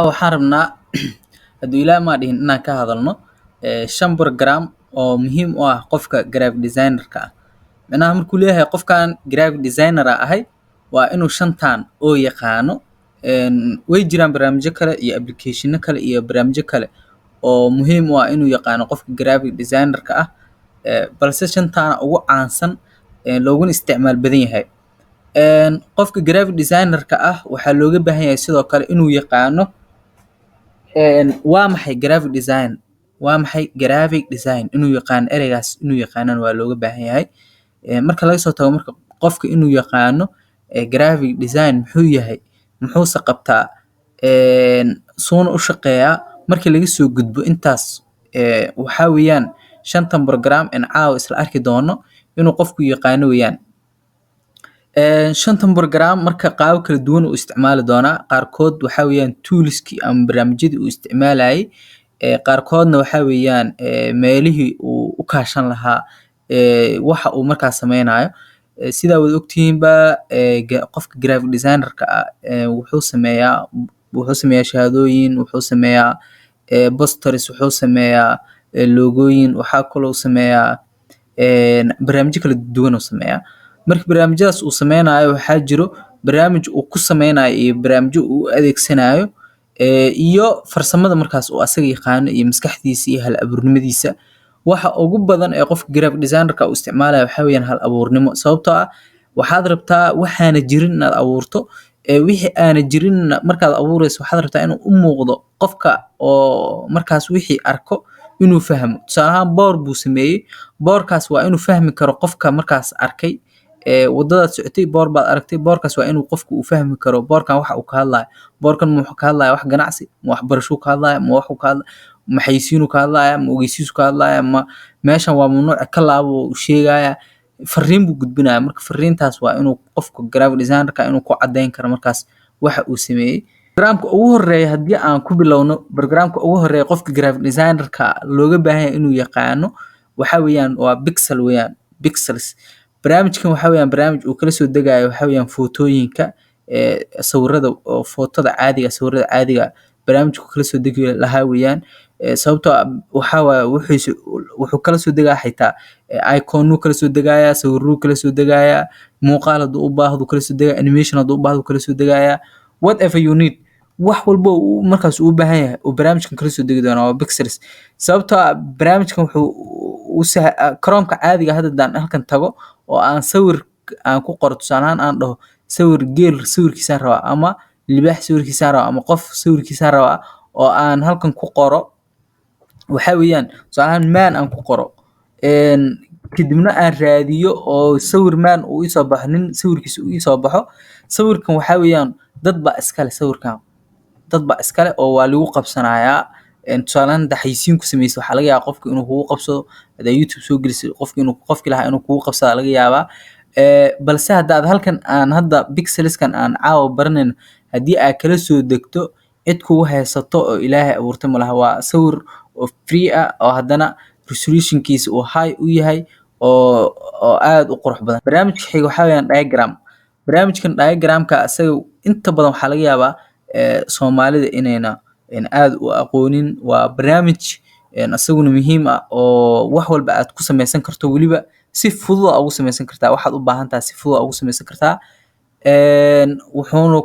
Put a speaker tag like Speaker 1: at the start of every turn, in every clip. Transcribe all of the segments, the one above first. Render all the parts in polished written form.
Speaker 1: waxaan rabnaa hadduu ilaahay maa dhihin inaan ka hadalno 5 program oo muhiim u ah qofka graphic designer-ka ah. Macnaha markuu leeyahay qofkan graphic designer ahay waa inuu 5tan oo yaqaano. Way jiraan barnaamijyo kale iyo application-no kale iyo barnaamijyo kale oo muhiim u ah inuu yaqaano qofka graphic designer-ka ah, balse 5tana ugu caansan looguna isticmaal badan yahay. Qofka graphic designer-ka ah waxaa looga baahan yahay sidoo kale inuu yaqaano waa maxay graphic design, waa maxay graphic design inuu yaqaano, ereygaas inuu yaqaanana waa looga baahan yahay. Marka laga soo tago marka qofka inuu yaqaano graphic design muxuu yahay, muxuuse qabtaa, suuna u shaqeeyaa. Markii laga soo gudbo intaas, waxaa weeyaan 5tan program in caawa isla arki doono inuu qofku yaqaano weeyaan. 5tan program marka qaabab kala duwan u isticmaali doonaa. Qaarkood waxaa weeyaan toolskii ama barnaamijyadii uu isticmaalayay, qaarkoodna waxaa weeyaan meelihii uu u kaashan lahaa waxa uu markaas samaynayo. Sidaa wada ogtihiinba qofka graphic designer-ka ah wuxuu sameeyaa shahaadooyin, wuxuu sameeyaa posters, wuxuu sameeyaa loogooyin, waxaa kaloo sameeyaa barnaamijyo kala duwan uu sameeyaa. Marka barnaamijyadaas uu sameynayo waxaa jiro barnaamij uu ku sameynayo iyo barnaamijyo uu u adeegsanayo iyo farsamada markaas uu asaga yaqaano iyo maskaxdiisa iyo hal abuurnimadiisa. Waxa ugu badan ee qofka graphic designer-ka uu isticmaalayo waxaa weeyaan hal abuurnimo, sababtoo ah waxaad rabtaa waxaana jirin inaad abuurto. Wixii aana jirin markaad abuurayso waxaad rabtaa inuu u muuqdo qofka oo markaas wixii arko inuu fahmo. Tusaale ahaan boor buu sameeyey, boorkaas waa inuu fahmi karo qofka markaas arkay. Wadadaad socotay boor baad aragtay, boorkaas waa inuu qofku uu fahmi karo boorkan waxa uu ka hadlayo. Boorkan ma wuxuu ka hadlayaa wax ganacsi, ma waxbarasho ka hadlayaa, ma waxuu ka hadlayaa, ma xayeysiin ka hadlayaa, ma ogeysiis ka hadlayaa, ma meeshan waa mamnuuc ka laabo uu sheegayaa. Fariin buu gudbinayaa. Marka fariintaas waa inuu qofka graphic designer-ka inuu ku cadeyn karo markaas waxa uu sameeyey. Programka ugu horeeya haddii aan ku bilowno, programka ugu horeeya qofka graphic designer-ka looga baahan yahay inuu yaqaano waxaa weeyaan waa Pixel weeyaan, Pixels. Barnaamijkan waxaa weeyaan barnaamij uu kala soo degayo waxaa weeyaan footooyinka, sawirada oo footada caadiga, sawirada caadiga barnaamijku kala soo degi lahaa weeyaan. Sababtoo ah waxaa waaye wuxuu kala soo degaa xitaa icon-nuu kala soo degayaa, sawirruu kala soo degayaa, muuqaal hadduu u baahdo kala soo degayaa, animation hadduu u baahdo kala soo degayaa, whatever you need. Wax walbo uu markaas u baahan yahay oo barnaamijkan kala soo degi doona waa Pixels. Sababtoo ah barnaamijkan wuxuu Chrome-ka caadiga hadda halkan tago oo aan sawir aan ku qoro, tusaale ahaan aan dhaho sawir geel sawirkiisaan rabaa ama libaax sawirkiisaan rabaa ama qof sawirkiisaan rabaa oo aan halkan ku qoro. Waxaa weeyaan tusaale ahaan man aan ku qoro, kadibna aan raadiyo oo sawir man uu ii soo baxo, nin sawirkiisa uu ii soo baxo. Sawirkan waxaa weeyaan dad baa iskale sawirkan, dad baa iskale oo waa lagu qabsanayaa. Tusaale ahaan hadda xayeysiin ku sameyso waxaa laga yaabaa qofka inuu kugu qabsado, hadda YouTube soo gelisay qofkii lahaa inuu kugu qabsado laga yaabaa. Balse haddaad halkan aan hadda Pixelskan aan caawa baranayno haddii aad kala soo degto cid kugu haysato oo Ilaahay abuurtay malaha. Waa sawir oo free ah oo haddana resolution-kiisa uu high u yahay oo aad u qurux badan. Barnaamijka xiga waxaa weeyaan diagram. Barnaamijkan diagram-ka asaga inta badan waxaa laga yaabaa Soomaalida inayna aad u aqoonin. Waa barnaamij asaguna muhiim ah oo wax walba aad ku sameysan karto, weliba si fudud aad ugu sameysan kartaa. Waxaad u baahan tahay si fudud aad ugu sameysan kartaa. Wuxuuna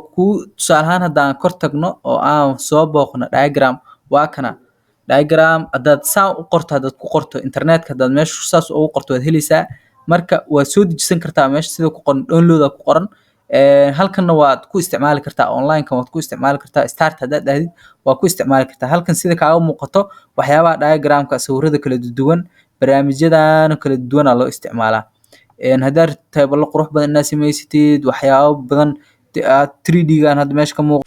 Speaker 1: tusaale ahaan haddaan kor tagno oo aan soo booqno diagram, waa kana diagram. Haddaad saan u qorto, haddaad ku qorto internet-ka, haddaad meesha saas ugu qorto waad helaysaa. Marka waad soo dejisan kartaa meesha sida ku qoran download ku qoran. Halkanna waad ku isticmaali kartaa online-kan waad ku isticmaali kartaa. Start haddaad dhahdid waa ku isticmaali kartaa. Halkan sida kaaga muuqato waxyaabaha diagram-ka sawirada kala duwan, barnaamijyadan kala duwan loo isticmaalaa. Haddaad rabto table qurux badan inaad samaysatid waxyaabo badan 3D-gan hadda meesha ka muuqdo.